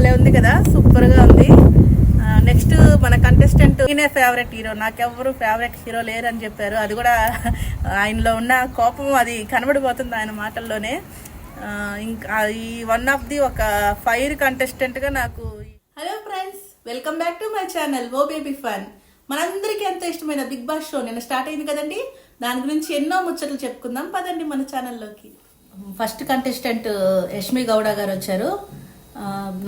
భలే ఉంది కదా, సూపర్గా ఉంది. నెక్స్ట్ మన కంటెస్టెంట్ ఈయనే ఫేవరెట్ హీరో, నాకెవ్వరు ఫేవరెట్ హీరో లేరని చెప్పారు. అది కూడా ఆయనలో ఉన్న కోపం అది కనబడిపోతుంది ఆయన మాటల్లోనే. ఇంకా ఈ వన్ ఆఫ్ ది ఒక ఫైర్ కంటెస్టెంట్గా నాకు. Hello friends, welcome back to my channel oh baby fun. మనందరికీ ఎంతో ఇష్టమైన బిగ్ బాస్ షో నిన్న స్టార్ట్ అయింది కదండి. దాని గురించి ఎన్నో ముచ్చట్లు చెప్పుకుందాం పదండి మన ఛానల్లోకి. ఫస్ట్ కంటెస్టెంట్ యష్మి గౌడ గారు వచ్చారు.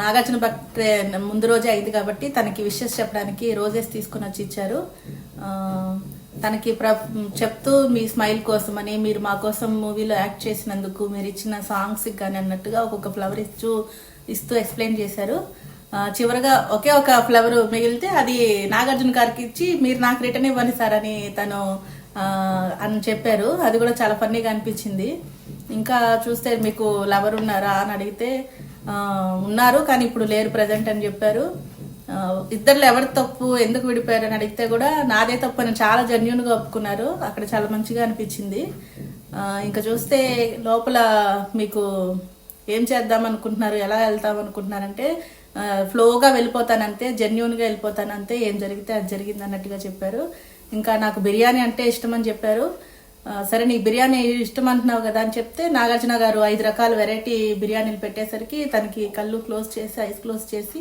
నాగార్జున బర్త్డే ముందు రోజే అయింది కాబట్టి తనకి విషెస్ చెప్పడానికి రోజెస్ తీసుకుని వచ్చి ఇచ్చారు. తనకి చెప్తూ మీ స్మైల్ కోసమని, మీరు మా కోసం మూవీలో యాక్ట్ చేసినందుకు, మీరు ఇచ్చిన సాంగ్స్కి కానీ అన్నట్టుగా ఒక్కొక్క ఫ్లవర్ ఇస్తూ ఎక్స్ప్లెయిన్ చేశారు. చివరిగా ఒకే ఒక ఫ్లవర్ మిగిలితే అది నాగార్జున గారికి ఇచ్చి, మీరు నాకు రిటర్న్ ఇవ్వండి సార్ అని తను అని చెప్పారు. అది కూడా చాలా ఫన్నీగా అనిపించింది. ఇంకా చూస్తే మీకు లవర్ ఉన్నారా అని అడిగితే ఉన్నారు కానీ ఇప్పుడు లేరు ప్రజెంట్ అని చెప్పారు. ఇద్దరు ఎవరి తప్పు, ఎందుకు విడిపోయారు అని అడిగితే కూడా నాదే తప్పు అని చాలా జెన్యూన్గా ఒప్పుకున్నారు. అక్కడ చాలా మంచిగా అనిపించింది. ఇంకా చూస్తే లోపల మీకు ఏం చేద్దాం అనుకుంటున్నారు, ఎలా వెళ్తాం అనుకుంటున్నారంటే ఫ్లోగా వెళ్ళిపోతానంతే, జెన్యూన్గా వెళ్ళిపోతానంతే, ఏం జరిగితే అది జరిగింది అన్నట్టుగా చెప్పారు. ఇంకా నాకు బిర్యానీ అంటే ఇష్టం అని చెప్పారు. సరే నీకు బిర్యానీ ఇష్టం అంటున్నావు కదా అని చెప్తే నాగార్జున గారు 5 రకాల వెరైటీ బిర్యానీలు పెట్టేసరికి తనకి కళ్ళు క్లోజ్ చేసి, ఐస్ క్లోజ్ చేసి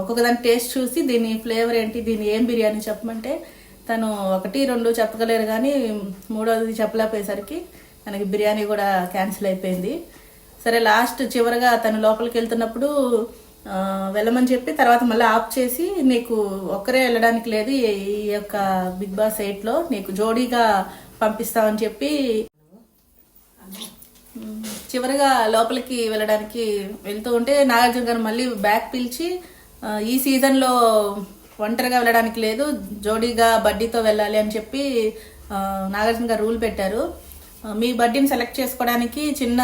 ఒక్కొక్క దాని టేస్ట్ చూసి దీని ఫ్లేవర్ ఏంటి, దీని ఏం బిర్యానీ చెప్పమంటే తను 1, 2 చెప్పగలేరు కానీ 3వది చెప్పలేకపోయేసరికి తనకి బిర్యానీ కూడా క్యాన్సిల్ అయిపోయింది. సరే లాస్ట్ చివరగా తను లోపలికి వెళ్తున్నప్పుడు వెళ్ళమని చెప్పి తర్వాత మళ్ళీ ఆఫ్ చేసి, నీకు ఒక్కరే వెళ్ళడానికి లేదు ఈ యొక్క బిగ్ బాస్ 8లో, నీకు జోడీగా పంపిస్తామని చెప్పి చివరిగా లోపలికి వెళ్ళడానికి వెళ్తూ ఉంటే నాగార్జున గారు మళ్ళీ బ్యాక్ పిలిచి, ఈ సీజన్లో ఒంటరిగా వెళ్ళడానికి లేదు, జోడీగా బడ్డీతో వెళ్ళాలి అని చెప్పి నాగార్జున గారు రూల్ పెట్టారు. మీ బడ్డీని సెలెక్ట్ చేసుకోవడానికి చిన్న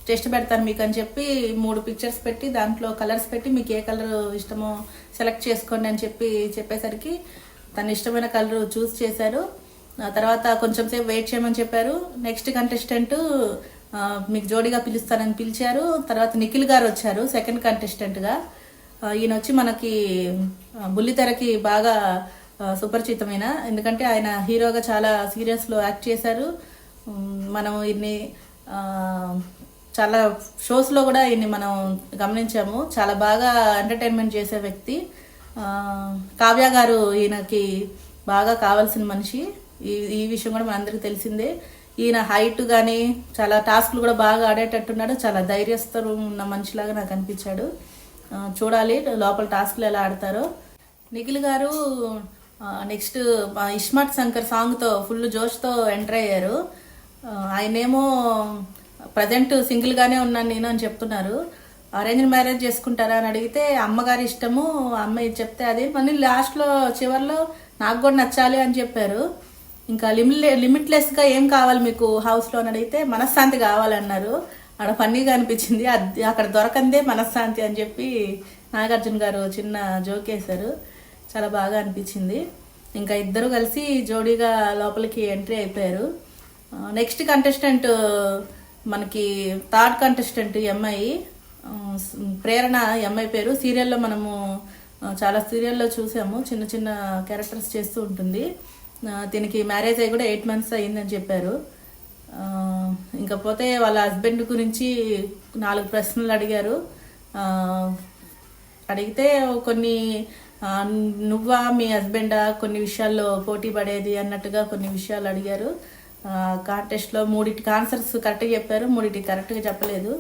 టెస్ట్ పెడతాను మీకు అని చెప్పి 3 పిక్చర్స్ పెట్టి దాంట్లో కలర్స్ పెట్టి మీకు ఏ కలర్ ఇష్టమో సెలెక్ట్ చేసుకోండి అని చెప్పేసరికి తన ఇష్టమైన కలర్ చూస్ చేశారు. తర్వాత కొంచెం సేపు వెయిట్ చేయమని చెప్పారు. నెక్స్ట్ కంటెస్టెంట్ మీకు జోడీగా పిలుస్తానని పిలిచారు. తర్వాత నిఖిల్ గారు వచ్చారు సెకండ్ కంటెస్టెంట్గా. ఈయన వచ్చి మనకి బుల్లితెరకి బాగా సుపరిచితమైన, ఎందుకంటే ఆయన హీరోగా చాలా సీరియస్లో యాక్ట్ చేశారు. మనం ఇన్ని చాలా షోస్లో కూడా ఈయన్ని మనం గమనించాము. చాలా బాగా ఎంటర్టైన్మెంట్ చేసే వ్యక్తి. కావ్య గారు ఈయనకి బాగా కావాల్సిన మనిషి. ఈ విషయం కూడా మనందరికీ తెలిసిందే. ఈయన హైట్ కానీ చాలా టాస్క్లు కూడా బాగా ఆడేటట్టున్నాడు. చాలా ధైర్యస్తరు ఉన్న మనిషిలాగా నాకు అనిపించాడు. చూడాలి లోపల టాస్క్లు ఎలా ఆడతారో. నిఖిల్ గారు నెక్స్ట్ ఇస్మార్ట్ శంకర్ సాంగ్తో ఫుల్ జోష్తో ఎంటర్ అయ్యారు. ఆయనేమో ప్రజెంట్ సింగిల్గానే ఉన్నాను నేను అని చెప్తున్నారు. అరేంజ్ మ్యారేజ్ చేసుకుంటారా అని అడిగితే అమ్మగారి ఇష్టము, అమ్మాయి చెప్తే అది మళ్ళీ లాస్ట్లో చివరిలో నాకు కూడా నచ్చాలి అని చెప్పారు. ఇంకా లిమిట్లెస్గా ఏం కావాలి మీకు హౌస్లో అని అడిగితే మనశ్శాంతి కావాలన్నారు. అక్కడ ఫన్నీగా అనిపించింది. అక్కడ దొరకందే మనశ్శాంతి అని చెప్పి నాగార్జున గారు చిన్న జోక్ వేశారు. చాలా బాగా అనిపించింది. ఇంకా ఇద్దరు కలిసి జోడీగా లోపలికి ఎంట్రీ అయిపోయారు. నెక్స్ట్ కంటెస్టెంట్ మనకి థర్డ్ కంటెస్టెంట్ అమ్మాయి ప్రేరణ. అమ్మాయి పేరు సీరియల్లో మనము చాలా సీరియల్లో చూసాము, చిన్న చిన్న క్యారెక్టర్స్ చేస్తూ ఉంటుంది. దీనికి మ్యారేజ్ అయ్యి కూడా 8 months అయ్యిందని చెప్పారు. ఇంకా పోతే వాళ్ళ హస్బెండ్ గురించి 4 ప్రశ్నలు అడిగారు. అడిగితే కొన్ని నువ్వా మీ హస్బెండా కొన్ని విషయాల్లో పోటీ పడేది అన్నట్టుగా కొన్ని విషయాలు అడిగారు. కాంటెస్ట్లో 3టికి ఆన్సర్స్ కరెక్ట్గా చెప్పారు, 3టికి కరెక్ట్గా చెప్పలేదు.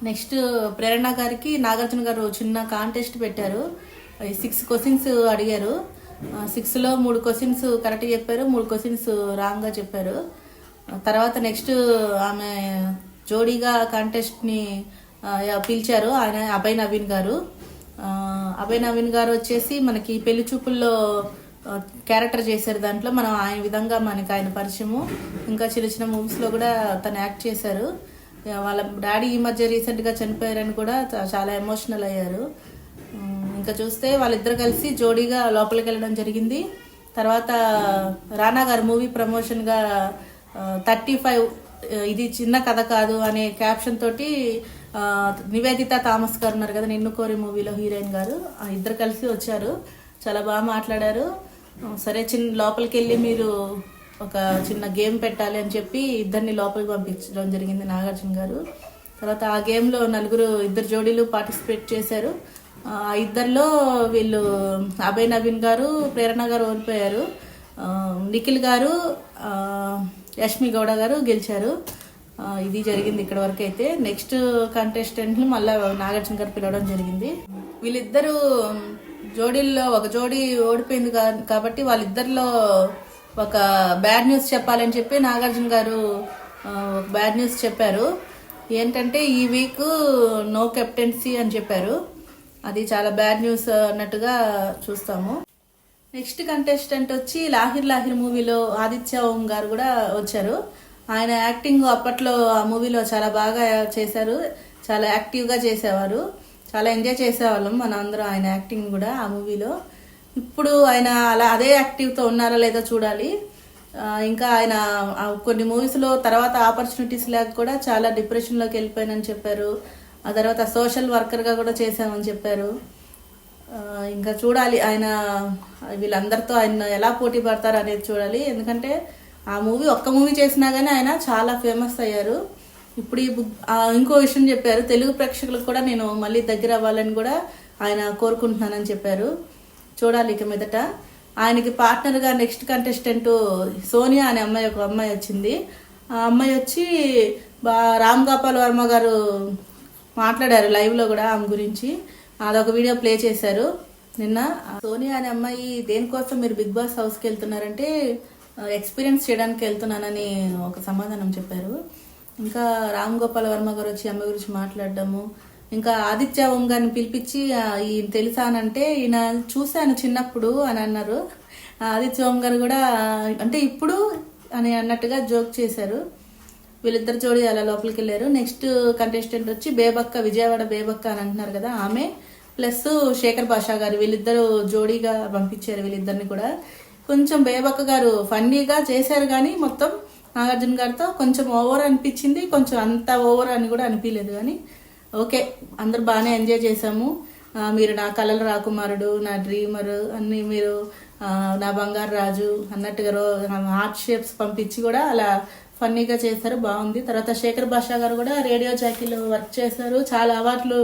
నెక్స్ట్ ప్రేరణ గారికి నాగార్జున గారు చిన్న కాంటెస్ట్ పెట్టారు. 6 క్వశ్చన్స్ అడిగారు. 6లో 3 క్వశ్చన్స్ కరెక్ట్గా చెప్పారు, 3 క్వశ్చన్స్ రాంగ్గా చెప్పారు. తర్వాత నెక్స్ట్ ఆమె జోడీగా కాంటెస్ట్ని పిలిచారు. ఆయన అభయ్ నవీన్ గారు. అభయ్ నవీన్ గారు వచ్చేసి మనకి పెళ్లి చూపుల్లో క్యారెక్టర్ చేశారు. దాంట్లో మనం ఆయన విధంగా మనకి ఆయన పరిచయము. ఇంకా చిన్న చిన్న మూవీస్లో కూడా తను యాక్ట్ చేశారు. వాళ్ళ డాడీ ఈ మధ్య రీసెంట్గా చనిపోయారని కూడా చాలా ఎమోషనల్ అయ్యారు. ఇంకా చూస్తే వాళ్ళిద్దరు కలిసి జోడీగా లోపలికి వెళ్ళడం జరిగింది. తర్వాత రానా గారు మూవీ ప్రమోషన్గా 35 ఇది చిన్న కథ కాదు అనే క్యాప్షన్ తోటి నివేదిత థామస్ గారు ఉన్నారు కదా నిన్ను కోరి మూవీలో హీరోయిన్ గారు, ఇద్దరు కలిసి వచ్చారు. చాలా బాగా మాట్లాడారు. సరే లోపలికి వెళ్ళి మీరు ఒక చిన్న గేమ్ పెట్టాలి అని చెప్పి ఇద్దరిని లోపలికి పంపించడం జరిగింది నాగార్జున గారు. తర్వాత ఆ గేమ్లో ఇద్దరు జోడీలు పార్టిసిపేట్ చేశారు. ఆ ఇద్దరిలో వీళ్ళు అభయ్ నవీన్ గారు, ప్రేరణ గారు ఓడిపోయారు. నిఖిల్ గారు, యష్మి గౌడ గారు గెలిచారు. ఇది జరిగింది ఇక్కడ వరకు. అయితే నెక్స్ట్ కంటెస్టెంట్లు మళ్ళీ నాగార్జున గారు పిలవడం జరిగింది. వీళ్ళిద్దరూ జోడీల్లో ఒక జోడీ ఓడిపోయింది కాబట్టి వాళ్ళిద్దరిలో ఒక బ్యాడ్ న్యూస్ చెప్పాలని చెప్పి నాగార్జున గారు ఒక బ్యాడ్ న్యూస్ చెప్పారు. ఏంటంటే ఈ వీక్ నో కెప్టెన్సీ అని చెప్పారు. అది చాలా బ్యాడ్ న్యూస్ అన్నట్టుగా చూస్తాము. నెక్స్ట్ కంటెస్టెంట్ వచ్చి లాహిర్ లాహిర్ మూవీలో ఆదిత్య ఓం గారు కూడా వచ్చారు. ఆయన యాక్టింగ్ అప్పట్లో ఆ మూవీలో చాలా బాగా చేశారు. చాలా యాక్టివ్గా చేసేవారు. చాలా ఎంజాయ్ చేసేవాళ్ళం మన అందరం ఆయన యాక్టింగ్ కూడా ఆ మూవీలో. ఇప్పుడు ఆయన అదే యాక్టివ్తో ఉన్నారో లేదో చూడాలి. ఇంకా ఆయన కొన్ని మూవీస్లో తర్వాత ఆపర్చునిటీస్ లేక కూడా చాలా డిప్రెషన్లోకి వెళ్ళిపోయానని చెప్పారు. ఆ తర్వాత సోషల్ వర్కర్గా కూడా చేశామని చెప్పారు. ఇంకా చూడాలి ఆయన వీళ్ళందరితో ఆయన ఎలా పోటీ పడతారు అనేది చూడాలి. ఎందుకంటే ఆ మూవీ ఒక్క మూవీ చేసినా కానీ ఆయన చాలా ఫేమస్ అయ్యారు. ఇప్పుడు ఇంకో విషయం చెప్పారు, తెలుగు ప్రేక్షకులకు కూడా నేను మళ్ళీ దగ్గర అవ్వాలని కూడా ఆయన కోరుకుంటున్నానని చెప్పారు. చూడాలి ఇక మీదట. ఆయనకి పార్ట్నర్గా నెక్స్ట్ కంటెస్టెంట్ సోనియా అనే ఒక అమ్మాయి వచ్చింది. ఆ అమ్మాయి వచ్చి రామ్ గోపాల్ వర్మ గారు మాట్లాడారు లైవ్లో కూడా ఆమె గురించి. అదొక వీడియో ప్లే చేశారు నిన్న. సోనియా అనే అమ్మాయి దేనికోసం మీరు బిగ్ బాస్ హౌస్కి వెళ్తున్నారంటే ఎక్స్పీరియన్స్ చేయడానికి వెళ్తున్నానని ఒక సమాధానం చెప్పారు. ఇంకా రామ్ గోపాల్ వర్మ గారు వచ్చి అమ్మాయి గురించి మాట్లాడడము, ఇంకా ఆదిత్య ఓం గారిని పిలిపించి ఈయన తెలుసా అని అంటే ఈయన చూశాను చిన్నప్పుడు అని అన్నారు. ఆదిత్య ఓం గారు కూడా అంటే ఇప్పుడు అని అన్నట్టుగా జోక్ చేశారు. వీళ్ళిద్దరు జోడి అలా లోపలికి వెళ్ళారు. నెక్స్ట్ కంటెస్టెంట్ వచ్చి బేబక్క, విజయవాడ బేబక్క అని అంటున్నారు కదా ఆమె, ప్లస్ శేఖర్ భాషా గారు, వీళ్ళిద్దరు జోడీగా పంపించారు వీళ్ళిద్దరిని కూడా. కొంచెం బేబక్క గారు ఫన్నీగా చేశారు కానీ మొత్తం నాగార్జున గారితో కొంచెం ఓవర్ అనిపించింది. కొంచెం అంత ఓవర్ అని కూడా అనిపించలేదు కానీ ఓకే, అందరు బాగానే ఎంజాయ్ చేసాము. మీరు నా కలల రాకుమారుడు, నా డ్రీమర్ అన్ని, మీరు నా బంగారు రాజు అన్నట్టుగా హార్ట్ షేప్స్ పంపించి కూడా అలా ఫన్నీగా చేశారు. బాగుంది. తర్వాత శేఖర్ భాషా గారు కూడా రేడియో జాకీలో వర్క్ చేశారు. చాలా అవార్డులు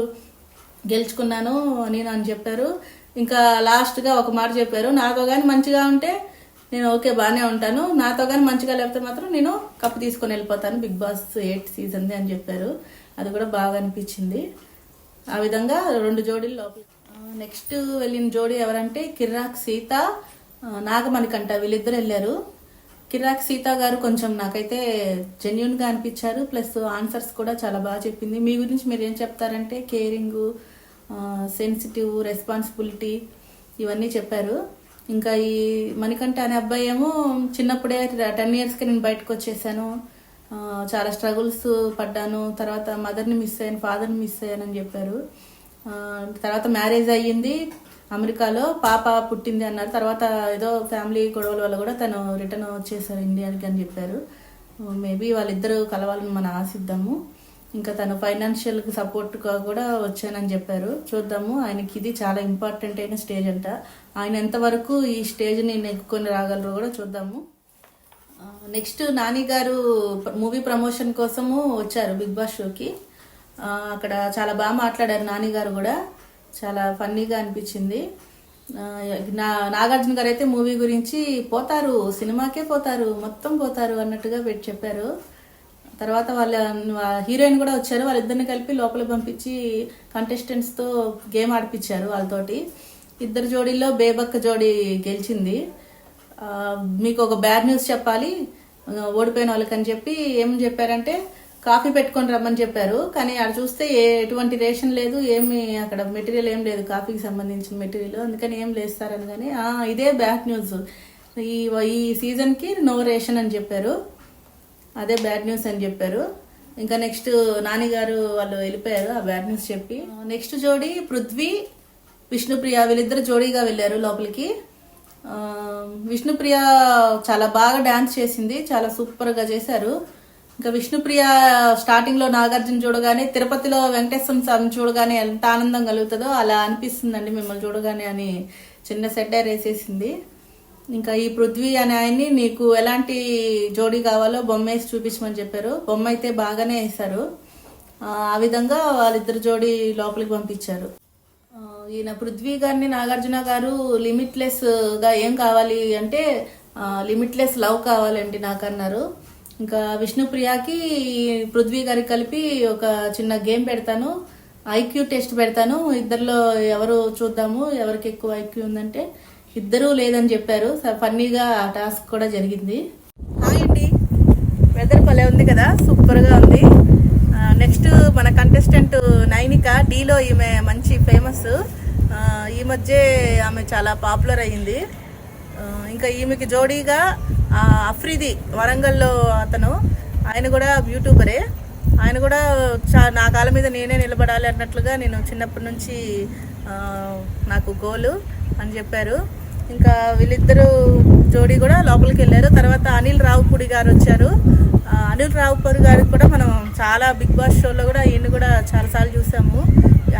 గెలుచుకున్నాను అని చెప్పారు. ఇంకా లాస్ట్గా ఒక మాట చెప్పారు, నాతో కానీ మంచిగా ఉంటే నేను ఓకే బాగానే ఉంటాను, నాతో కానీ మంచిగా లేకపోతే మాత్రం నేను కప్పు తీసుకొని వెళ్ళిపోతాను బిగ్ బాస్ 8 సీజన్ది అని చెప్పారు. అది కూడా బాగా అనిపించింది. ఆ విధంగా 2 జోడీలు లోపల. నెక్స్ట్ వెళ్ళిన జోడీ ఎవరంటే కిర్రాక్ సీత, నాగమణికంట, వీళ్ళిద్దరు వెళ్ళారు. కిర్రాక్ సీత గారు కొంచెం నాకైతే జెన్యున్గా అనిపించారు. ప్లస్ ఆన్సర్స్ కూడా చాలా బాగా చెప్పింది. మీ గురించి మీరు ఏం చెప్తారంటే కేరింగ్, సెన్సిటివ్, రెస్పాన్సిబిలిటీ ఇవన్నీ చెప్పారు. ఇంకా ఈ మణికంఠ అనే అబ్బాయి ఏమో చిన్నప్పుడే 10 yearsకి నేను బయటకు వచ్చేసాను, చాలా స్ట్రగుల్స్ పడ్డాను, తర్వాత మదర్ని మిస్ అయ్యాను, ఫాదర్ని మిస్ అయ్యాను అని చెప్పారు. తర్వాత మ్యారేజ్ అయ్యింది, అమెరికాలో పాప పుట్టింది అన్నారు. తర్వాత ఏదో ఫ్యామిలీ గొడవల వల్ల కూడా తను రిటర్న్ వచ్చేసారు ఇండియాకి అని చెప్పారు. మేబీ వాళ్ళిద్దరూ కలవాలని మనం ఆశిద్దాము. ఇంకా తను ఫైనాన్షియల్ సపోర్ట్గా కూడా వచ్చానని చెప్పారు. చూద్దాము. ఆయనకి ఇది చాలా ఇంపార్టెంట్ అయిన స్టేజ్ అంట. ఆయన ఎంతవరకు ఈ స్టేజ్ని నెగ్గుకొని రాగలరో కూడా చూద్దాము. నెక్స్ట్ నాని గారు మూవీ ప్రమోషన్ కోసము వచ్చారు బిగ్ బాస్ షోకి. అక్కడ చాలా బాగా మాట్లాడారు నాని గారు కూడా, చాలా ఫన్నీగా అనిపించింది. నాగార్జున గారు అయితే మూవీ గురించి పోతారు, సినిమాకే పోతారు, మొత్తం పోతారు అన్నట్టుగా పెట్టి చెప్పారు. తర్వాత వాళ్ళ హీరోయిన్ కూడా వచ్చారు. వాళ్ళిద్దరిని కలిపి లోపల పంపించి కంటెస్టెంట్స్తో గేమ్ ఆడిపించారు వాళ్ళతోటి. ఇద్దరు జోడీల్లో బేబక్క జోడీ గెలిచింది. మీకు ఒక బ్యాడ్ న్యూస్ చెప్పాలి ఓడిపోయిన వాళ్ళకని చెప్పి ఏం చెప్పారంటే కాఫీ పెట్టుకొని రమ్మని చెప్పారు. కానీ అక్కడ చూస్తే ఎటువంటి రేషన్ లేదు, ఏమి అక్కడ మెటీరియల్ ఏం లేదు, కాఫీకి సంబంధించిన మెటీరియల్. అందుకని ఏం లేస్తారని. కానీ ఇదే బ్యాడ్ న్యూస్, ఈ సీజన్కి నో రేషన్ అని చెప్పారు. అదే బ్యాడ్ న్యూస్ అని చెప్పారు. ఇంకా నెక్స్ట్ నాని గారు వాళ్ళు వెళ్ళిపోయారు ఆ బ్యాడ్ న్యూస్ చెప్పి. నెక్స్ట్ జోడీ పృథ్వీ, విష్ణుప్రియ, వీళ్ళిద్దరు జోడీగా వెళ్ళారు లోపలికి. విష్ణుప్రియ చాలా బాగా డాన్స్ చేసింది, చాలా సూపర్గా చేశారు. ఇంకా విష్ణుప్రియ స్టార్టింగ్ లో నాగార్జున చూడగానే, తిరుపతిలో వెంకటేశ్వర స్వామిని చూడగానే ఎంత ఆనందం కలుగుతుందో అలా అనిపిస్తుందండి మిమ్మల్ని చూడగానే అని చిన్న సెట్టర్ వేసేసింది. ఇంకా ఈ పృథ్వీ అనే ఆయన్ని నీకు ఎలాంటి జోడీ కావాలో బొమ్మ వేసి చూపించమని చెప్పారు. బొమ్మ అయితే బాగానే వేశారు. ఆ విధంగా వాళ్ళిద్దరు జోడీ లోపలికి పంపించారు. ఈయన పృథ్వీ గారిని నాగార్జున గారు లిమిట్లెస్ గా ఏం కావాలి అంటే లిమిట్లెస్ లవ్ కావాలండి నాకు అన్నారు. ఇంకా విష్ణుప్రియకి పృథ్వీ గారికి కలిపి ఒక చిన్న గేమ్ పెడతాను, ఐక్యూ టెస్ట్ పెడతాను, ఇద్దరిలో ఎవరు చూద్దాము ఎవరికి ఎక్కువ ఐక్యూ ఉందంటే. ఇద్దరూ లేదని చెప్పారు. ఫన్నీగా ఆ టాస్క్ కూడా జరిగింది. హాయ్ అండి, వెదర్ భలే ఉంది కదా, సూపర్గా ఉంది. నెక్స్ట్ మన కంటెస్టెంట్ నైనిక, డీలో ఈమె మంచి ఫేమస్. ఈ మధ్య ఆమె చాలా పాపులర్ అయ్యింది. ఇంకా ఈమెకి జోడీగా అఫ్రీది, వరంగల్లో అతను, ఆయన కూడా యూట్యూబరే. ఆయన కూడా నా కాళ్ళ మీద నేనే నిలబడాలి అన్నట్లుగా నేను చిన్నప్పటి నుంచి నాకు గోలు అని చెప్పారు. ఇంకా వీళ్ళిద్దరూ జోడీ కూడా లోపలికి వెళ్ళారు. తర్వాత అనిల్ రావుపూడి గారు వచ్చారు. అనిల్ రావుపూడి గారికి కూడా మనం చాలా బిగ్ బాస్ షోలో కూడా ఈయన కూడా చాలాసార్లు చూసాము.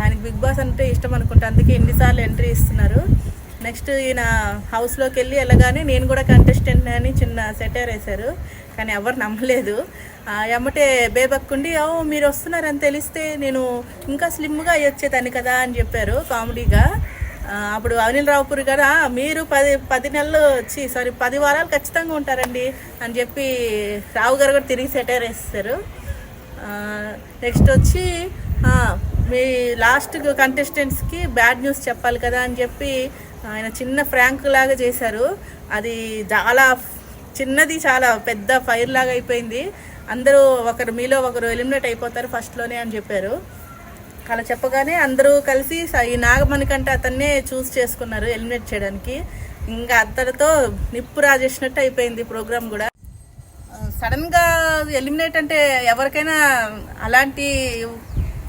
ఆయనకి బిగ్ బాస్ అంటే ఇష్టం అనుకుంటా, అందుకే ఎన్నిసార్లు ఎంట్రీ ఇస్తున్నారు. నెక్స్ట్ ఈయన హౌస్లోకి వెళ్ళి వెళ్ళగానే నేను కూడా కంటెస్టెంట్ అని చిన్న సెటర్ వేశారు, కానీ ఎవరు నమ్మలేదు. ఎమ్మటే బేబక్కుండి మీరు వస్తున్నారని తెలిస్తే నేను ఇంకా స్లిమ్గా వచ్చేదాన్ని కదా అని చెప్పారు కామెడీగా. అప్పుడు అనిల్ రావుపూరి గారు మీరు 10 వారాలు ఖచ్చితంగా ఉంటారండి అని చెప్పి రావు గారు కూడా తిరిగి సెటర్ వేస్తారు. నెక్స్ట్ వచ్చి మీ లాస్ట్ కంటెస్టెంట్స్కి బ్యాడ్ న్యూస్ చెప్పాలి కదా అని చెప్పి ఆయన చిన్న ఫ్రాంక్ లాగా చేశారు. అది చాలా చిన్నది, చాలా పెద్ద ఫైర్ లాగా అయిపోయింది. అందరూ మీలో ఒకరు ఎలిమినేట్ అయిపోతారు ఫస్ట్లోనే అని చెప్పారు. అలా చెప్పగానే అందరూ కలిసి ఈ నాగమణి కంటే అతన్నే చూస్ చేసుకున్నారు ఎలిమినేట్ చేయడానికి. ఇంకా అతడితో నిప్పు రాజేసినట్టు అయిపోయింది ప్రోగ్రామ్ కూడా. సడన్గా ఎలిమినేట్ అంటే ఎవరికైనా అలాంటి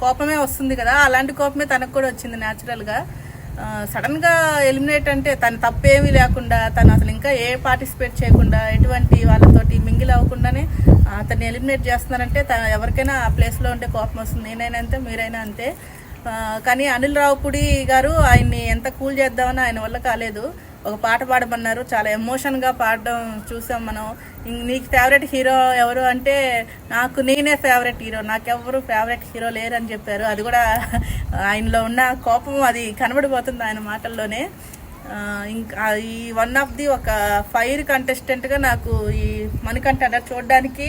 కోపమే వస్తుంది కదా, అలాంటి కోపమే తనకు కూడా వచ్చింది న్యాచురల్గా. సడన్గా ఎలిమినేట్ అంటే తను తప్పేమీ లేకుండా, తను అసలు ఇంకా ఏ పార్టిసిపేట్ చేయకుండా, ఎటువంటి వాళ్ళతోటి మింగిల్ అవ్వకుండానే అతన్ని ఎలిమినేట్ చేస్తున్నారంటే ఎవరికైనా ఆ ప్లేస్లో ఉంటే కోపం వస్తుంది. నేనైనా అంతే, మీరైనా అంతే. కానీ అనిల్ రావుపూడి గారు ఆయన్ని ఎంత కూల్ చేద్దామని ఆయన వల్ల కాలేదు. ఒక పాట పాడమన్నారు, చాలా ఎమోషన్గా పాడడం చూసాం మనం. నీకు ఫేవరెట్ హీరో ఎవరు అంటే నాకు నేనే ఫేవరెట్ హీరో, నాకెవరు ఫేవరెట్ హీరో లేరు అని చెప్పారు. అది కూడా ఆయనలో ఉన్న కోపం అది కనబడిపోతుంది ఆయన మాటల్లోనే. ఇంకా ఈ వన్ ఆఫ్ ది ఒక ఫైర్ కంటెస్టెంట్గా నాకు ఈ మణికంఠ చూడడానికి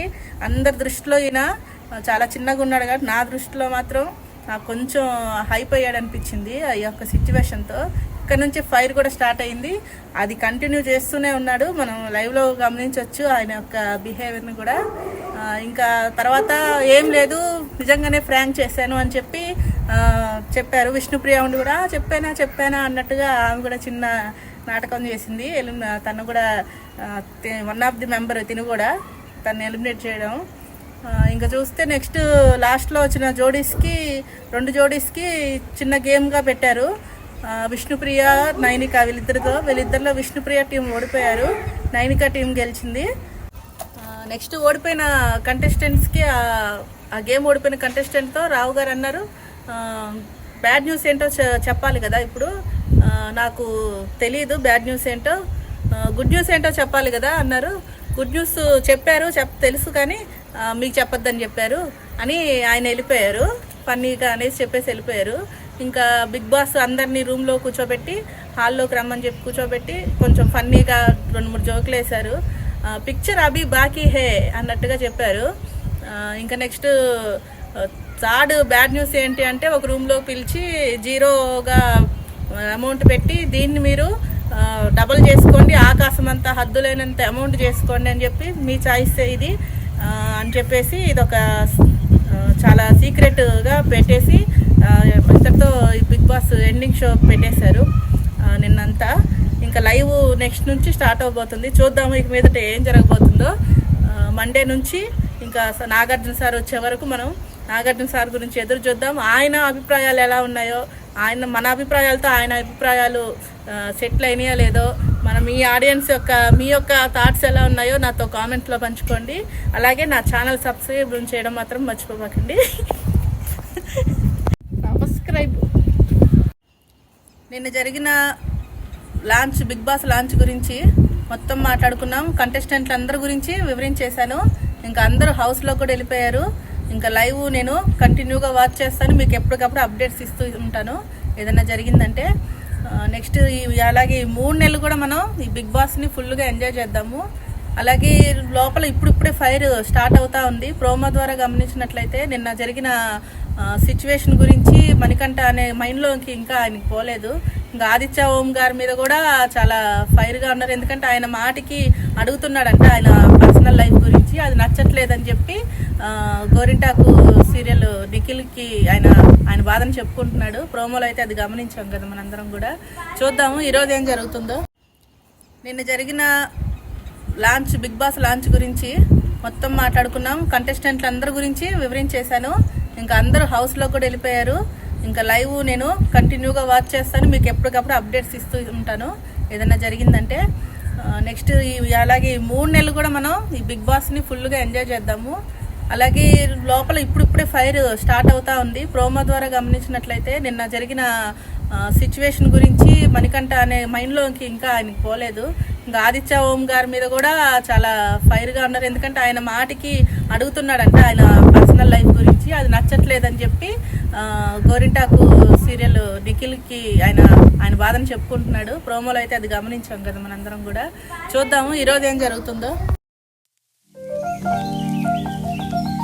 అందరి దృష్టిలో ఈయన చాలా చిన్నగా ఉన్నాడు కాబట్టి నా దృష్టిలో మాత్రం నాకు కొంచెం హైప్ అయ్యాడు అనిపించింది ఈ యొక్క సిచ్యువేషన్తో. ఇక్కడ నుంచి ఫైర్ కూడా స్టార్ట్ అయింది, అది కంటిన్యూ చేస్తూనే ఉన్నాడు. మనం లైవ్లో గమనించవచ్చు ఆయన యొక్క బిహేవియర్ని కూడా. ఇంకా తర్వాత ఏం లేదు, నిజంగానే ఫ్రాంక్ చేశాను అని చెప్పి చెప్పారు. విష్ణుప్రియ ఉండి కూడా చెప్పానా అన్నట్టుగా ఆమె కూడా చిన్న నాటకం చేసింది. తను కూడా వన్ ఆఫ్ ది మెంబర్, తిని కూడా తను ఎలిమినేట్ చేయడం. ఇంకా చూస్తే నెక్స్ట్ లాస్ట్లో వచ్చిన రెండు జోడీస్కి చిన్న గేమ్గా పెట్టారు. విష్ణుప్రియ, నైనిక వీళ్ళిద్దరిలో విష్ణుప్రియ టీం ఓడిపోయారు, నైనిక టీం గెలిచింది. నెక్స్ట్ ఓడిపోయిన కంటెస్టెంట్స్కి ఆ గేమ్ ఓడిపోయిన కంటెస్టెంట్తో రావు గారు అన్నారు, బ్యాడ్ న్యూస్ ఏంటో చెప్పాలి కదా, ఇప్పుడు నాకు తెలియదు బ్యాడ్ న్యూస్ ఏంటో, గుడ్ న్యూస్ ఏంటో చెప్పాలి కదా అన్నారు. గుడ్ న్యూస్ చెప్పారు, తెలుసు కానీ మీకు చెప్పొద్దని చెప్పారు అని ఆయన వెళ్ళిపోయారు. ఫన్నీగా అనేసి చెప్పేసి వెళ్ళిపోయారు. ఇంకా బిగ్ బాస్ అందరినీ రూమ్లో కూర్చోబెట్టి హాల్లోకి రమ్మని చెప్పి కూర్చోబెట్టి కొంచెం ఫన్నీగా 2-3 జోకులు వేశారు. పిక్చర్ అభి బాకీ హే అన్నట్టుగా చెప్పారు. ఇంకా నెక్స్ట్ థర్డ్ బ్యాడ్ న్యూస్ ఏంటి అంటే ఒక రూమ్లో పిలిచి జీరోగా అమౌంట్ పెట్టి దీన్ని మీరు డబుల్ చేసుకోండి, ఆకాశం అంతా హద్దులైనంత అమౌంట్ చేసుకోండి అని చెప్పి మీ చాయిస్ ఇది అని చెప్పేసి ఇదొక చాలా సీక్రెట్గా పెట్టేసి ఇంతటితో బిగ్ బాస్ ఎండింగ్ షో పెట్టేశారు నిన్నంతా. ఇంకా లైవ్ నెక్స్ట్ నుంచి స్టార్ట్ అవబోతుంది, చూద్దాము ఇక మీదట ఏం జరగబోతుందో. మండే నుంచి ఇంకా నాగార్జున సార్ వచ్చే వరకు మనం నాగార్జున సార్ గురించి ఎదురు చూద్దాం. ఆయన అభిప్రాయాలు ఎలా ఉన్నాయో, మన అభిప్రాయాలతో ఆయన అభిప్రాయాలు సెటిల్ అయినాయో లేదో, మన మీ ఆడియన్స్ మీ యొక్క థాట్స్ ఎలా ఉన్నాయో నాతో కామెంట్లో పంచుకోండి. అలాగే నా ఛానల్ సబ్స్క్రైబ్ చేయడం మాత్రం మర్చిపోకండి. సబ్స్క్రైబ్. నిన్న జరిగిన బిగ్ బాస్ లాంచ్ గురించి మొత్తం మాట్లాడుకున్నాం. కంటెస్టెంట్లు అందరి గురించి వివరించేశాను. ఇంకా అందరూ హౌస్లో కూడా వెళ్ళిపోయారు. ఇంకా లైవ్ నేను కంటిన్యూగా వాచ్ చేస్తాను, మీకు ఎప్పటికప్పుడు అప్డేట్స్ ఇస్తూ ఉంటాను ఏదైనా జరిగిందంటే. నెక్స్ట్ అలాగే 3 నెలలు కూడా మనం ఈ బిగ్ బాస్ని ఫుల్గా ఎంజాయ్ చేద్దాము. అలాగే లోపల ఇప్పుడిప్పుడే ఫైర్ స్టార్ట్ అవుతా ఉంది. ప్రోమో ద్వారా గమనించినట్లయితే నిన్న జరిగిన సిచ్యువేషన్ గురించి మణికంఠ అనే మైండ్లోకి ఇంకా ఆయనకి పోలేదు. ఇంకా ఆదిత్య ఓం గారి మీద కూడా చాలా ఫైర్గా ఉన్నారు. ఎందుకంటే ఆయన మాటికి అడుగుతున్నాడంట ఆయన పర్సనల్ లైఫ్ గురించి, అది నచ్చట్లేదని చెప్పి గోరింటాకు సీరియల్ నిఖిల్కి ఆయన బాధను చెప్పుకుంటున్నాడు. ప్రోమోలో అయితే అది గమనించాం కదా మనందరం కూడా. చూద్దాము ఈరోజు ఏం జరుగుతుందో. నిన్న జరిగిన బిగ్ బాస్ లాంచ్ గురించి మొత్తం మాట్లాడుకున్నాం. కంటెస్టెంట్లు అందరి గురించి వివరించేశాను. ఇంకా అందరూ హౌస్లో కూడా వెళ్ళిపోయారు. ఇంకా లైవ్ నేను కంటిన్యూగా వాచ్ చేస్తాను, మీకు ఎప్పటికప్పుడు అప్డేట్స్ ఇస్తూ ఉంటాను ఏదైనా జరిగిందంటే. నెక్స్ట్ అలాగే 3 నెలలు కూడా మనం ఈ బిగ్ బాస్ని ఫుల్గా ఎంజాయ్ చేద్దాము. అలాగే లోపల ఇప్పుడిప్పుడే ఫైర్ స్టార్ట్ అవుతా ఉంది. ప్రోమో ద్వారా గమనించినట్లయితే నిన్న జరిగిన సిచ్యువేషన్ గురించి మణికంఠ అనే మైండ్లోకి ఇంకా ఆయనకి పోలేదు. ఇంకా ఆదిత్య ఓం గారి మీద కూడా చాలా ఫైర్గా ఉన్నారు. ఎందుకంటే ఆయన మాటికి అడుగుతున్నాడంట ఆయన పర్సనల్ లైఫ్ గురించి, అది నచ్చట్లేదని చెప్పి గోరింటాకు సీరియల్ నిఖిల్కి ఆయన బాధను చెప్పుకుంటున్నాడు. ప్రోమోలో అయితే అది గమనించాం కదా మనందరం కూడా. చూద్దాము ఈరోజు ఏం జరుగుతుందో.